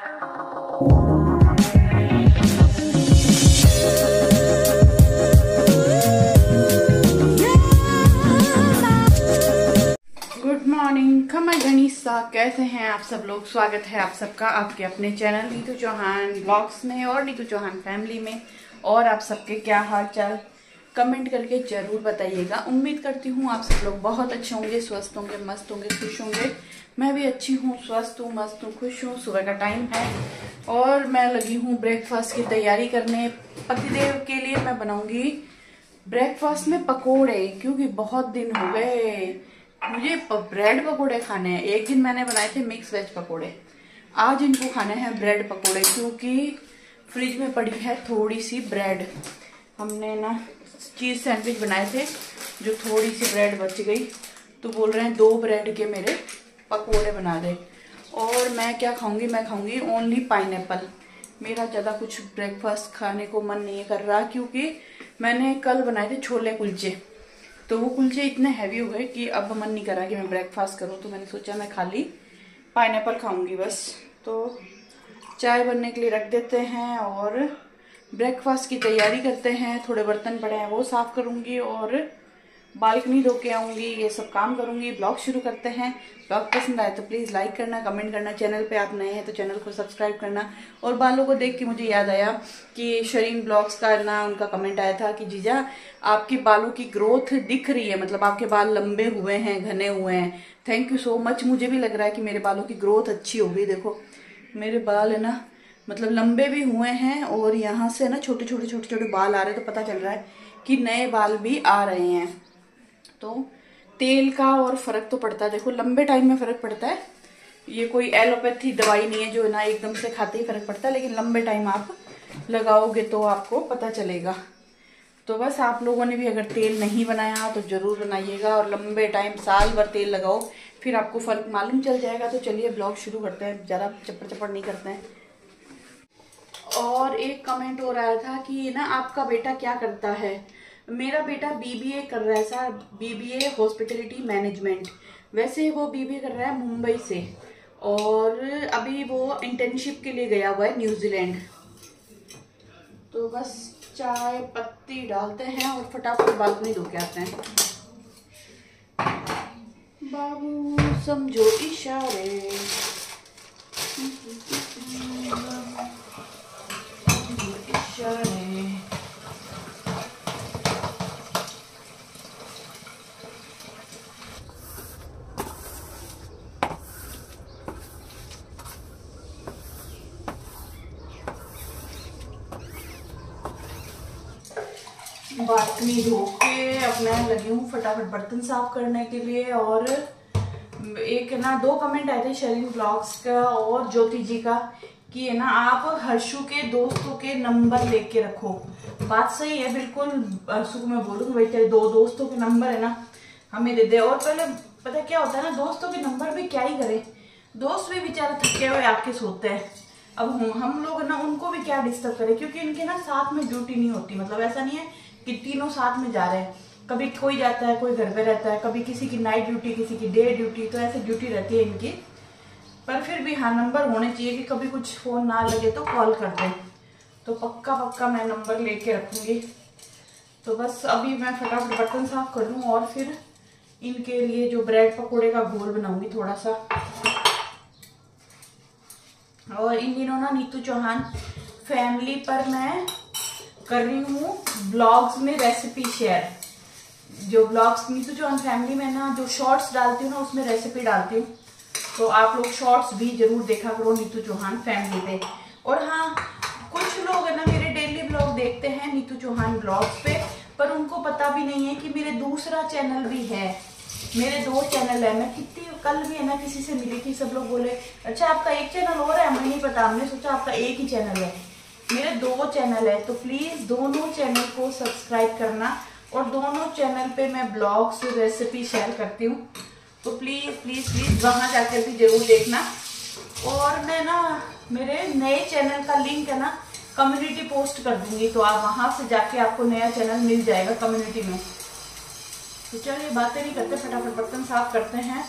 Good morning खमा गनीसा, कैसे हैं आप सब लोग। स्वागत है आप सबका आपके अपने चैनल नीतू चौहान ब्लॉग्स में और नीतू चौहान फैमिली में। और आप सबके क्या हाल चाल कमेंट करके जरूर बताइएगा। उम्मीद करती हूँ आप सब लोग बहुत अच्छे होंगे, स्वस्थ होंगे, मस्त होंगे, खुश होंगे। मैं भी अच्छी हूँ, स्वस्थ हूँ, मस्त हूँ, खुश हूँ। सुबह का टाइम है और मैं लगी हूँ ब्रेकफास्ट की तैयारी करने। पतिदेव के लिए मैं बनाऊंगी ब्रेकफास्ट में पकोड़े, क्योंकि बहुत दिन हो गए मुझे ब्रेड पकोड़े खाने हैं। एक दिन मैंने बनाए थे मिक्स वेज पकोड़े, आज इनको खाने हैं ब्रेड पकोड़े, क्योंकि फ्रिज में पड़ी है थोड़ी सी ब्रेड। हमने ना चीज सैंडविच बनाए थे, जो थोड़ी सी ब्रेड बच गई, तो बोल रहे हैं 2 ब्रेड के मेरे पकोड़े बना दे। और मैं क्या खाऊंगी, मैं खाऊंगी ओनली पाइनएप्पल। मेरा ज़्यादा कुछ ब्रेकफास्ट खाने को मन नहीं कर रहा, क्योंकि मैंने कल बनाए थे छोले कुलचे, तो वो कुलचे इतने हैवी हो गए कि अब मन नहीं कर रहा कि मैं ब्रेकफास्ट करूं। तो मैंने सोचा मैं खाली पाइनएप्पल खाऊंगी बस। तो चाय बनने के लिए रख देते हैं और ब्रेकफास्ट की तैयारी करते हैं। थोड़े बर्तन पड़े हैं वो साफ करूंगी और बालकनी धो के आऊंगी, ये सब काम करूंगी। ब्लॉग शुरू करते हैं। ब्लॉग पसंद आए तो प्लीज लाइक करना, कमेंट करना। चैनल पे आप नए हैं तो चैनल को सब्सक्राइब करना। और बालों को देख के मुझे याद आया कि शरीन ब्लॉग्स का ना उनका कमेंट आया था कि जीजा आपके बालों की ग्रोथ दिख रही है, मतलब आपके बाल लंबे हुए हैं, घने हुए हैं। Thank you so much. मुझे भी लग रहा है कि मेरे बालों की ग्रोथ अच्छी हो गई। देखो मेरे बाल है ना, मतलब लंबे भी हुए हैं और यहाँ से ना छोटे छोटे बाल आ रहे हैं, तो पता चल रहा है कि नए बाल भी आ रहे हैं। तो तेल का और फर्क तो पड़ता है, देखो लंबे टाइम में फर्क पड़ता है। ये कोई एलोपैथी दवाई नहीं है जो ना एकदम से खाते ही फर्क पड़ता है, लेकिन लंबे टाइम आप लगाओगे तो आपको पता चलेगा। तो बस आप लोगों ने भी अगर तेल नहीं बनाया तो जरूर बनाइएगा और लंबे टाइम साल भर तेल लगाओ, फिर आपको फर्क मालूम चल जाएगा। तो चलिए ब्लॉग शुरू करते हैं, ज़्यादा चप्पड़ नहीं करते हैं। और एक कमेंट हो रहा था कि ना आपका बेटा क्या करता है। मेरा बेटा बीबीए कर रहा है सर, बीबीए हॉस्पिटलिटी मैनेजमेंट। वैसे वो बीबीए कर रहा है मुंबई से और अभी वो इंटर्नशिप के लिए गया हुआ है न्यूजीलैंड। तो बस चाय पत्ती डालते हैं और फटाफट बालकनी धो के आते हैं। बाबू समझो इशारे, इशारे। बालकनी धो के अपने लगी हूँ फटाफट बर्तन साफ करने के लिए। और एक ना 2 कमेंट आए थे शरीन ब्लॉग्स का और ज्योति जी का कि है ना आप हर्षु के दोस्तों के नंबर लेके रखो। बात सही है, बिल्कुल हर्षु को मैं बोलूँगी भाई तेरे 2 दोस्तों के नंबर है ना हमें दे दे। और पहले पता क्या होता है ना, दोस्तों के नंबर भी क्या ही करे, दोस्त भी बेचारा थके हुए आके सोते हैं। अब हम लोग ना उनको भी क्या डिस्टर्ब करें, क्योंकि इनके ना साथ में ड्यूटी नहीं होती। मतलब ऐसा नहीं है कि तीनों साथ में जा रहे हैं, कभी कोई जाता है, कोई घर पे रहता है, कभी किसी की नाइट ड्यूटी, किसी की डे ड्यूटी, तो ऐसे ड्यूटी रहती है इनकी। पर फिर भी हाँ नंबर होने चाहिए कि कभी कुछ फोन ना लगे तो कॉल कर दे। तो पक्का मैं नंबर लेके रखूंगी। तो बस अभी मैं फटाफट बर्तन साफ कर लूँ और फिर इनके लिए जो ब्रेड पकोड़े का घोल बनाऊंगी थोड़ा सा। और इन दिनों ना नीतू चौहान फैमिली पर मैं कर रही हूँ ब्लॉग्स में रेसिपी शेयर। जो ब्लॉग्स नीतू चौहान फैमिली में ना जो शॉर्ट्स डालती हूँ ना उसमें रेसिपी डालती हूँ, तो आप लोग शॉर्ट्स भी जरूर देखा करो नीतू चौहान फैमिली पे। और हाँ कुछ लोग है ना मेरे डेली ब्लॉग देखते हैं नीतू चौहान ब्लॉग्स पे, पर उनको पता भी नहीं है कि मेरे दूसरा चैनल भी है। मेरे 2 चैनल है। मैं कितनी कल भी है ना किसी से मिली थी, सब लोग बोले अच्छा आपका एक चैनल और है, हमें नहीं पता, हमने सोचा आपका एक ही चैनल है। मेरे 2 चैनल है, तो प्लीज दोनों चैनल को सब्सक्राइब करना। और दोनों चैनल पे मैं ब्लॉग्स रेसिपी शेयर करती हूँ, तो प्लीज वहां जाकर भी जरूर देखना। और मैं ना मेरे नए चैनल का लिंक है ना कम्युनिटी पोस्ट कर दूंगी, तो आप वहां से जाके आपको नया चैनल मिल जाएगा कम्युनिटी में। तो चलिए बातें नहीं करते, फटाफट बर्तन साफ करते हैं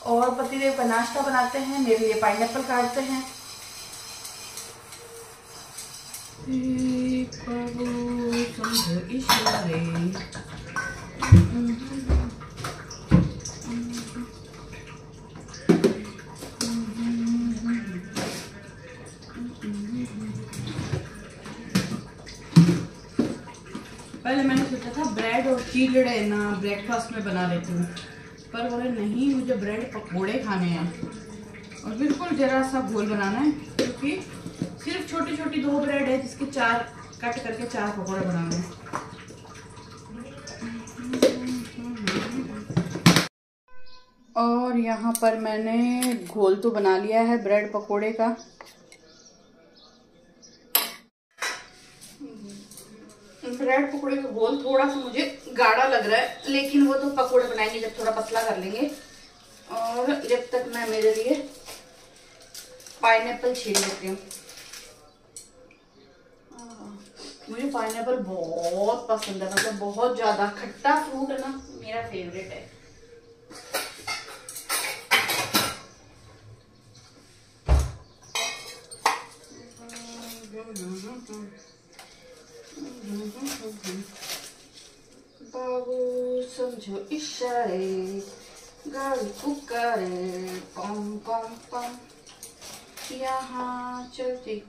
और पतिदेव का नाश्ता बनाते हैं। मेरे लिए पाइनएप्पल काटते हैं समझो इशारे। पहले मैंने सोचा था ब्रेड और चीज ना ब्रेकफास्ट में बना लेती हूँ, पर बोले नहीं, मुझे ब्रेड पकोड़े खाने हैं और बिल्कुल जरा सा घोल बनाना है, क्योंकि सिर्फ छोटी छोटी 2 ब्रेड है जिसके 4 कट करके 4 पकोड़े बनाने हैं। और यहाँ पर मैंने घोल तो बना लिया है ब्रेड पकोड़े का। ब्रेड पकोड़े का घोल थोड़ा सा मुझे गाढ़ा लग रहा है, लेकिन वो तो पकोड़े बनाएंगे जब थोड़ा पतला कर लेंगे। और जब तक मैं मेरे लिए पाइनएप्पल छील लेती हूँ। मुझे पाइनएप्पल बहुत पसंद है, मतलब बहुत ज्यादा। खट्टा फ्रूट है ना, मेरा फेवरेट है। बाबू समझो इशारे, गाड़ी पुकारे, पम पम पम, यहाँ चलती।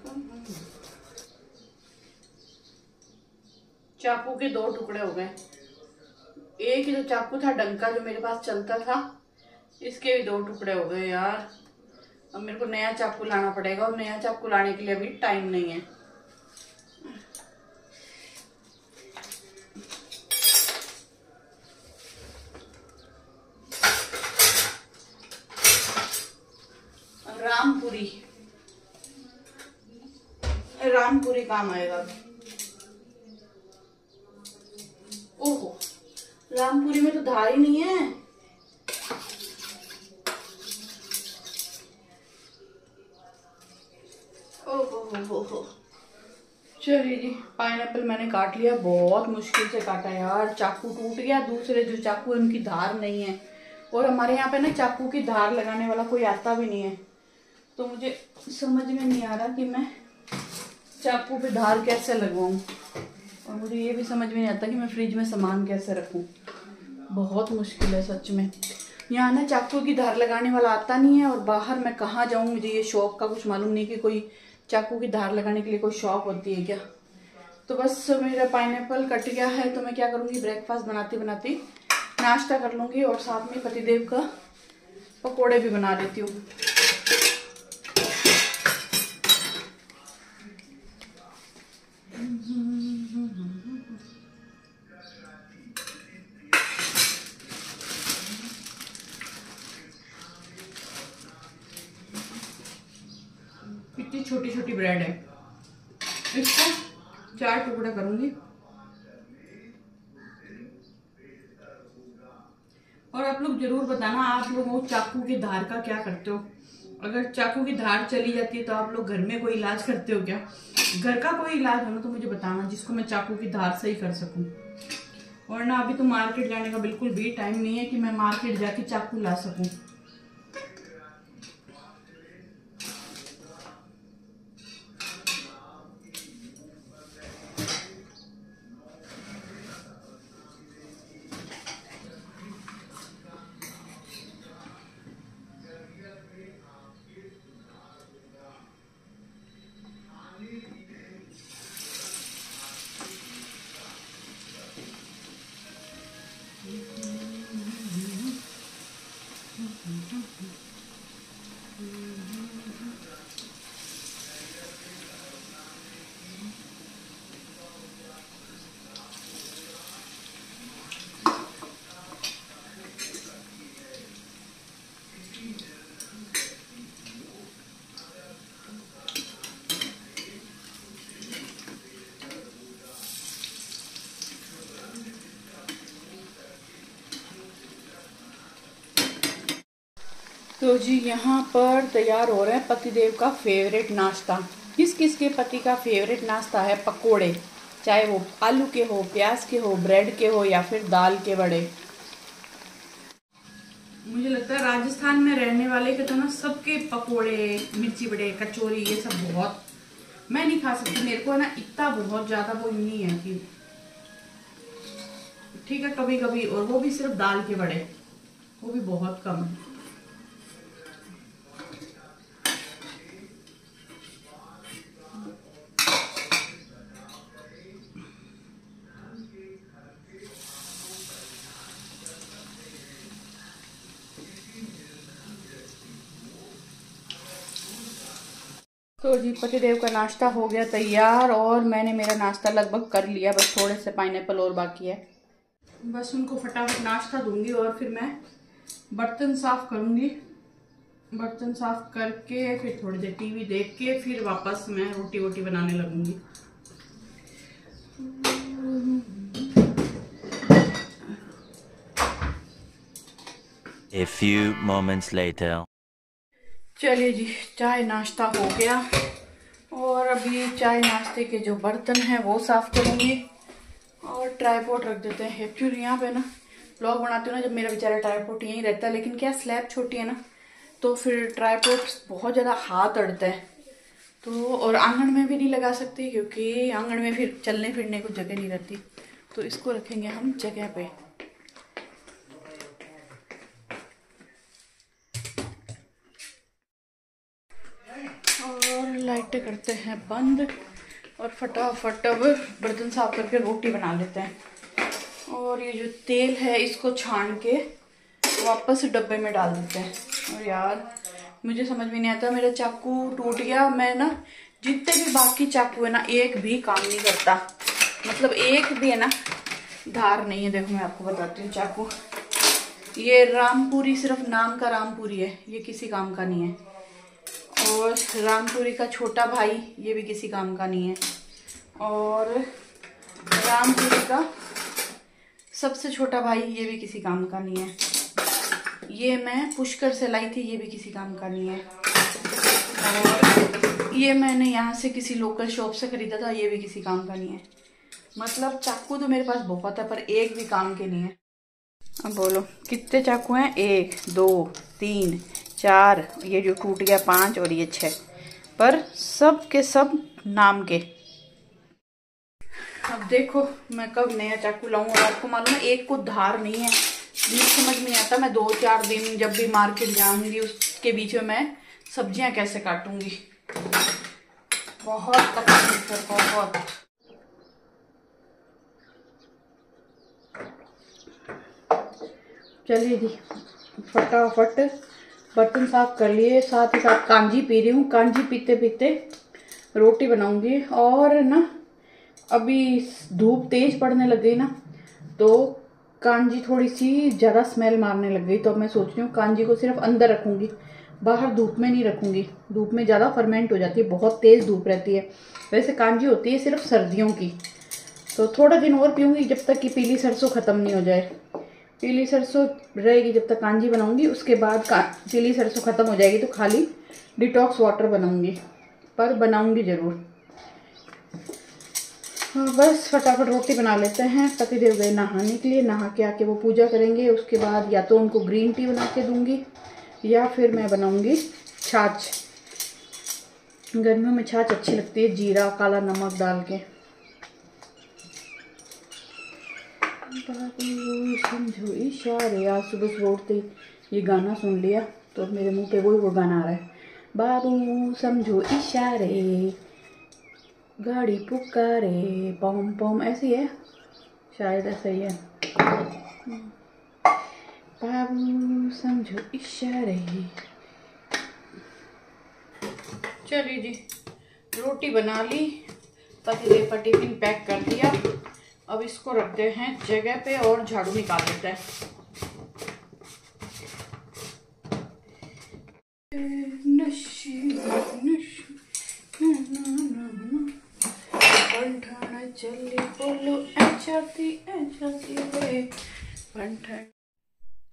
चाकू के 2 टुकड़े हो गए। एक ही जो चाकू था डंका जो मेरे पास चलता था, इसके भी 2 टुकड़े हो गए यार। अब मेरे को नया चाकू लाना पड़ेगा, और नया चाकू लाने के लिए अभी टाइम नहीं है। रामपुरी काम आएगा। ओहो, रामपुरी में तो धार ही नहीं है। ओहो, चलिए जी, पाइनएप्पल मैंने काट लिया। बहुत मुश्किल से काटा यार, चाकू टूट गया। दूसरे जो चाकू है उनकी धार नहीं है, और हमारे यहाँ पे ना चाकू की धार लगाने वाला कोई आता भी नहीं है। तो मुझे समझ में नहीं आ रहा कि मैं चाकू पे धार कैसे लगवाऊं, और मुझे ये भी समझ में नहीं आता कि मैं फ्रिज में सामान कैसे रखूं। बहुत मुश्किल है सच में। यहाँ ना चाकू की धार लगाने वाला आता नहीं है, और बाहर मैं कहाँ जाऊं, मुझे ये शॉप का कुछ मालूम नहीं कि कोई चाकू की धार लगाने के लिए कोई शॉप होती है क्या। तो बस मेरा पाइनएप्पल कट गया है, तो मैं क्या करूंगी, ब्रेकफास्ट बनाती बनाती नाश्ता कर लूंगी, और साथ में पतिदेव का पकोड़े भी बना लेती हूँ। कितनी छोटी छोटी ब्रेड है, इसको 4 टुकड़े करूंगी। और आप लोग जरूर बताना, आप लोग वो चाकू की धार का क्या करते हो। अगर चाकू की धार चली जाती है तो आप लोग घर में कोई इलाज करते हो क्या। घर का कोई इलाज हो ना तो मुझे बताना, जिसको मैं चाकू की धार से ही कर सकूं। और ना अभी तो मार्केट जाने का बिल्कुल भी टाइम नहीं है कि मैं मार्केट जाके चाकू ला सकूं। तो जी यहाँ पर तैयार हो रहे हैं पतिदेव का फेवरेट नाश्ता। किस किस के पति का फेवरेट नाश्ता है पकोड़े, चाहे वो आलू के हो, प्याज के हो, ब्रेड के हो, या फिर दाल के बड़े। मुझे लगता है राजस्थान में रहने वाले के तो ना सबके पकोड़े, मिर्ची बड़े, कचौरी, ये सब बहुत मैं नहीं खा सकती, मेरे को ना इतना बहुत ज़्यादा वो नहीं है कि ठीक है कभी कभी, और वो भी सिर्फ दाल के बड़े, वो भी बहुत कम। तो जी पतिदेव का नाश्ता हो गया तैयार, और मैंने मेरा नाश्ता लगभग कर लिया, बस थोड़े से पाइनएप्पल और बाकी है। बस उनको फटाफट नाश्ता दूंगी और फिर मैं बर्तन साफ करूंगी। बर्तन साफ करके फिर थोड़ी देर टीवी देख के फिर वापस मैं रोटी वोटी बनाने लगूंगी। A few moments later. चलिए जी, चाय नाश्ता हो गया, और अभी चाय नाश्ते के जो बर्तन हैं वो साफ करूंगी, और ट्राइपॉड रख देते हैं। एक्चुअली यहाँ पे ना व्लॉग बनाती हूँ ना जब, मेरा बेचारा ट्राइपॉड यहीं रहता है, लेकिन क्या स्लैब छोटी है ना, तो फिर ट्राइपॉड बहुत ज़्यादा हाथ अड़ता है, तो और आंगन में भी नहीं लगा सकती क्योंकि आंगन में फिर चलने फिरने को जगह नहीं रहती, तो इसको रखेंगे हम जगह पे। और लाइटें करते हैं बंद, और फटाफट अब बर्तन साफ करके रोटी बना लेते हैं। और ये जो तेल है इसको छान के वापस डब्बे में डाल देते हैं। और यार मुझे समझ में नहीं आता, मेरा चाकू टूट गया, मैं ना जितने भी बाकी चाकू है ना एक भी काम नहीं करता, मतलब एक भी है ना धार नहीं है। देखो मैं आपको बताती हूँ, चाकू ये रामपुरी, सिर्फ नाम का रामपुरी है, ये किसी काम का नहीं है। और रामपुरी का छोटा भाई, ये भी किसी काम का नहीं है। और रामपुरी का सबसे छोटा भाई, ये भी किसी काम का नहीं है। ये मैं पुष्कर से लाई थी, ये भी किसी काम का नहीं है। और ये मैंने यहाँ से किसी लोकल शॉप से खरीदा था, ये भी किसी काम का नहीं है। मतलब चाकू तो मेरे पास बहुत है पर एक भी काम के नहीं है। अब बोलो कितने चाकू हैं? 1 2 3 4, ये जो टूट गया 5, और ये 6, पर सब के सब नाम के। अब देखो मैं कब नया चाकू लाऊं, और आपको मालूम है एक को धार नहीं है। मुझे समझ में नहीं आता, मैं 2-4 दिन जब भी मार्केट जाऊंगी उसके बीच में मैं सब्जियां कैसे काटूंगी, बहुत तकलीफ है बहुत। चलिए जी फटाफट बर्तन साफ कर लिए, साथ ही साथ कांजी पी रही हूँ, कांजी पीते पीते रोटी बनाऊंगी। और ना अभी धूप तेज पड़ने लग गई ना, तो कांजी थोड़ी सी ज़्यादा स्मेल मारने लग गई, तो अब मैं सोच रही हूँ कांजी को सिर्फ अंदर रखूँगी, बाहर धूप में नहीं रखूँगी। धूप में ज़्यादा फर्मेंट हो जाती है, बहुत तेज़ धूप रहती है। वैसे कांजी होती है सिर्फ सर्दियों की, तो थोड़ा दिन और पीऊँगी जब तक कि पीली सरसों ख़त्म नहीं हो जाए। पीली सरसों रहेगी जब तक कांजी बनाऊँगी, उसके बाद पीली सरसों ख़त्म हो जाएगी तो खाली डिटॉक्स वाटर बनाऊँगी, पर बनाऊँगी ज़रूर। हाँ बस फटाफट रोटी बना लेते हैं। पतिदेव गए नहाने के लिए, नहा के आके वो पूजा करेंगे, उसके बाद या तो उनको ग्रीन टी बना के दूंगी या फिर मैं बनाऊंगी छाछ। गर्मियों में छाछ अच्छी लगती है, जीरा काला नमक डाल के। बाबू समझो इशारे, आज सुबह सुबह उठते ये गाना सुन लिया तो मेरे मुंह पे वो गाना आ रहा है, बाबू समझो इशारे गाड़ी पुकारे पम पम, ऐसी है शायद, ऐसा ही है। बाबू समझो इशारे। चलिए जी रोटी बना ली, पतिदेव का टिफिन पैक कर दिया, अब इसको रखते हैं जगह पे और झाड़ू निकाल देते हैं।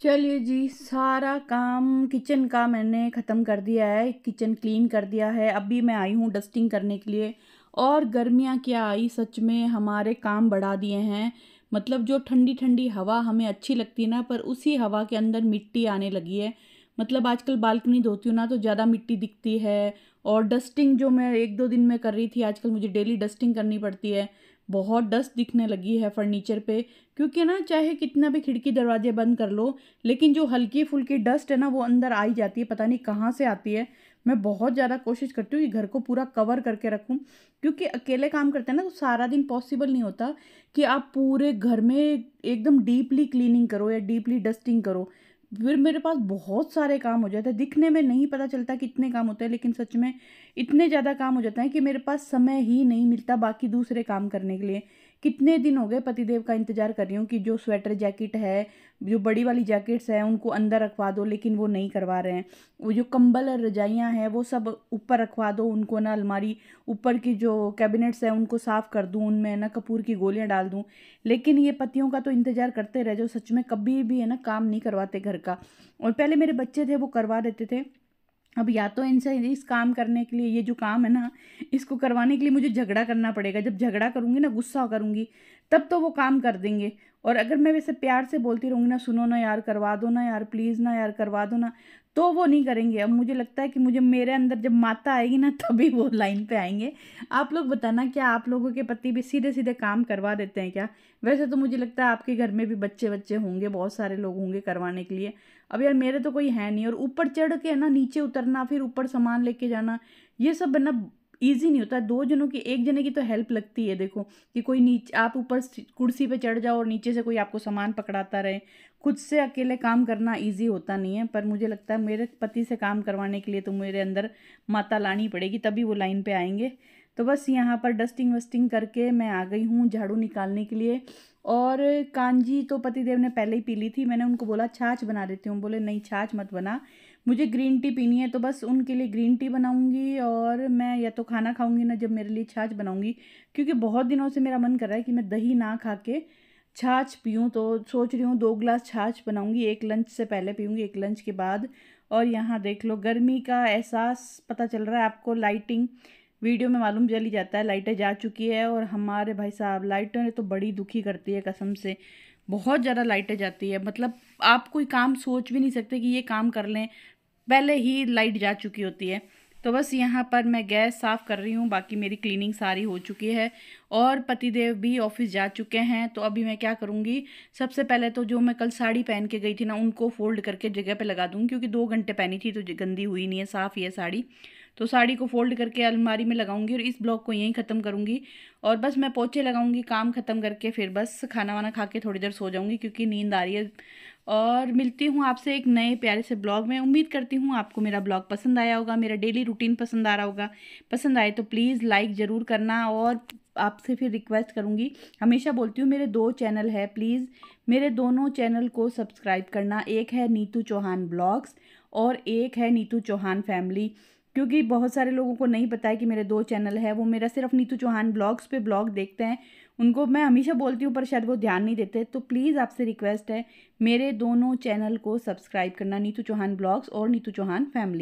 चलिए जी सारा काम किचन का मैंने ख़त्म कर दिया है, किचन क्लीन कर दिया है। अभी मैं आई हूँ डस्टिंग करने के लिए, और गर्मियाँ क्या आई, सच में हमारे काम बढ़ा दिए हैं। मतलब जो ठंडी ठंडी हवा हमें अच्छी लगती है ना, पर उसी हवा के अंदर मिट्टी आने लगी है। मतलब आजकल बालकनी धोती हूँ ना तो ज़्यादा मिट्टी दिखती है। और डस्टिंग जो मैं 1-2 दिन में कर रही थी, आजकल मुझे डेली डस्टिंग करनी पड़ती है। बहुत डस्ट दिखने लगी है फर्नीचर पे, क्योंकि ना चाहे कितना भी खिड़की दरवाजे बंद कर लो, लेकिन जो हल्की फुल्की डस्ट है ना वो अंदर आ ही जाती है, पता नहीं कहाँ से आती है। मैं बहुत ज़्यादा कोशिश करती हूँ कि घर को पूरा कवर करके रखूँ, क्योंकि अकेले काम करते हैं ना तो सारा दिन पॉसिबल नहीं होता कि आप पूरे घर में एकदम डीपली क्लीनिंग करो या डीपली डस्टिंग करो। फिर मेरे पास बहुत सारे काम हो जाते हैं, दिखने में नहीं पता चलता कितने काम होते हैं, लेकिन सच में इतने ज़्यादा काम हो जाते हैं कि मेरे पास समय ही नहीं मिलता बाकी दूसरे काम करने के लिए। कितने दिन हो गए पतिदेव का इंतज़ार कर रही हूँ कि जो स्वेटर जैकेट है, जो बड़ी वाली जैकेट्स हैं उनको अंदर रखवा दो, लेकिन वो नहीं करवा रहे हैं। वो जो कंबल और रजाइयाँ हैं वो सब ऊपर रखवा दो, उनको ना अलमारी ऊपर की जो कैबिनेट्स हैं उनको साफ़ कर दूँ, उनमें ना कपूर की गोलियाँ डाल दूँ। लेकिन ये पतियों का तो इंतज़ार करते रह जाओ, सच में कभी भी है ना काम नहीं करवाते घर का। और पहले मेरे बच्चे थे वो करवा देते थे, अब या तो इनसे इस काम करने के लिए, ये जो काम है ना इसको करवाने के लिए मुझे झगड़ा करना पड़ेगा। जब झगड़ा करूँगी ना, गुस्सा करूँगी, तब तो वो काम कर देंगे। और अगर मैं वैसे प्यार से बोलती रहूँगी ना, सुनो ना यार करवा दो ना यार, प्लीज़ ना यार करवा दो ना, तो वो नहीं करेंगे। अब मुझे लगता है कि मुझे मेरे अंदर जब माता आएगी ना तभी वो लाइन पे आएंगे। आप लोग बताना, क्या आप लोगों के पति भी सीधे सीधे काम करवा देते हैं क्या? वैसे तो मुझे लगता है आपके घर में भी बच्चे बच्चे होंगे, बहुत सारे लोग होंगे करवाने के लिए। अब यार मेरे तो कोई है नहीं, और ऊपर चढ़ के ना नीचे उतरना, फिर ऊपर सामान लेके जाना, ये सब है ना ईजी नहीं होता। 2 जनों की, 1 जने की तो हेल्प लगती है। देखो कि कोई नीचे, आप ऊपर कुर्सी पे चढ़ जाओ और नीचे से कोई आपको सामान पकड़ाता रहे। खुद से अकेले काम करना ईजी होता नहीं है, पर मुझे लगता है मेरे पति से काम करवाने के लिए तो मेरे अंदर माता लानी पड़ेगी, तभी वो लाइन पे आएंगे। तो बस यहाँ पर डस्टिंग वस्टिंग करके मैं आ गई हूँ झाड़ू निकालने के लिए। और कांजी तो पतिदेव ने पहले ही पी ली थी, मैंने उनको बोला छाछ बना देती हूँ, बोले नहीं छाछ मत बना, मुझे ग्रीन टी पीनी है। तो बस उनके लिए ग्रीन टी बनाऊंगी, और मैं या तो खाना खाऊंगी ना जब मेरे लिए छाछ बनाऊंगी, क्योंकि बहुत दिनों से मेरा मन कर रहा है कि मैं दही ना खा के छाछ पीऊँ। तो सोच रही हूँ 2 गिलास छाछ बनाऊंगी, 1 लंच से पहले पीऊँगी, 1 लंच के बाद। और यहाँ देख लो गर्मी का एहसास पता चल रहा है आपको, लाइटिंग वीडियो में मालूम चल ही जाता है, लाइटें जा चुकी है। और हमारे भाई साहब लाइटें तो बड़ी दुखी करती है कसम से, बहुत ज़्यादा लाइटें जाती है। मतलब आप कोई काम सोच भी नहीं सकते कि ये काम कर लें, पहले ही लाइट जा चुकी होती है। तो बस यहाँ पर मैं गैस साफ़ कर रही हूँ, बाकी मेरी क्लीनिंग सारी हो चुकी है। और पतिदेव भी ऑफिस जा चुके हैं। तो अभी मैं क्या करूँगी, सबसे पहले तो जो मैं कल साड़ी पहन के गई थी ना उनको फ़ोल्ड करके जगह पे लगा दूँगी, क्योंकि 2 घंटे पहनी थी तो गंदी हुई नहीं है, साफ़ ही है साड़ी। तो साड़ी को फ़ोल्ड करके अलमारी में लगाऊंगी और इस ब्लॉग को यहीं ख़त्म करूँगी। और बस मैं पोछे लगाऊंगी, काम ख़त्म करके फिर बस खाना वाना खा के थोड़ी देर सो जाऊँगी, क्योंकि नींद आ रही है। और मिलती हूँ आपसे एक नए प्यारे से ब्लॉग में। उम्मीद करती हूँ आपको मेरा ब्लॉग पसंद आया होगा, मेरा डेली रूटीन पसंद आ रहा होगा। पसंद आए तो प्लीज़ लाइक ज़रूर करना। और आपसे फिर रिक्वेस्ट करूँगी, हमेशा बोलती हूँ मेरे 2 चैनल है, प्लीज़ मेरे दोनों चैनल को सब्सक्राइब करना। एक है नीतू चौहान ब्लॉग्स और एक है नीतू चौहान फैमिली, क्योंकि बहुत सारे लोगों को नहीं पता है कि मेरे 2 चैनल है। वो मेरा सिर्फ नीतू चौहान ब्लॉग्स पे ब्लॉग देखते हैं, उनको मैं हमेशा बोलती हूँ पर शायद वो ध्यान नहीं देते। तो प्लीज़ आपसे रिक्वेस्ट है मेरे दोनों चैनल को सब्सक्राइब करना, नीतू चौहान ब्लॉग्स और नीतू चौहान फैमिली।